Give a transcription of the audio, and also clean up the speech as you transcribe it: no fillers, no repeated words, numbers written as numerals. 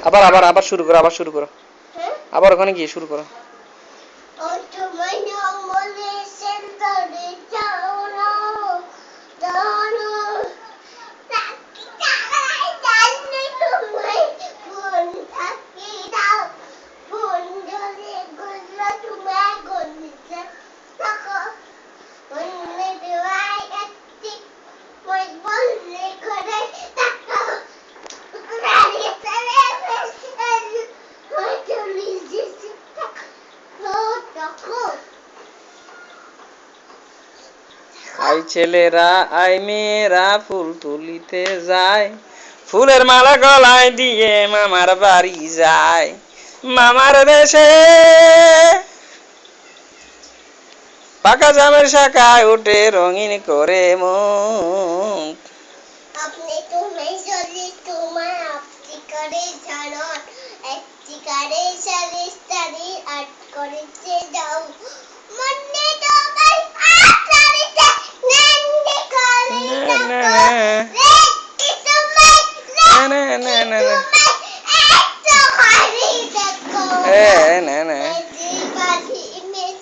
আবার আবার আবার শুরু করো, আবার শুরু করো, আবার ওখানে গিয়ে শুরু করো। আই ছেলেরা আই মেয়েরা ফুল তুলিতে যায়, ফুলের মালা গলায় দিয়ে মামার বাড়ি যায়, মামার দেশে পাকা জামের শাখায় উঠে রঙিন করে মুখ। আপনি তুমি যদি তোমার আপনি করে জানান একটি করে সালিশ তারি আট করেছে যাও মনে তো গাই আটারিতে নন্দি করে রেখে তোমায় না না না না এত খালি দেখো না না বাজি মিস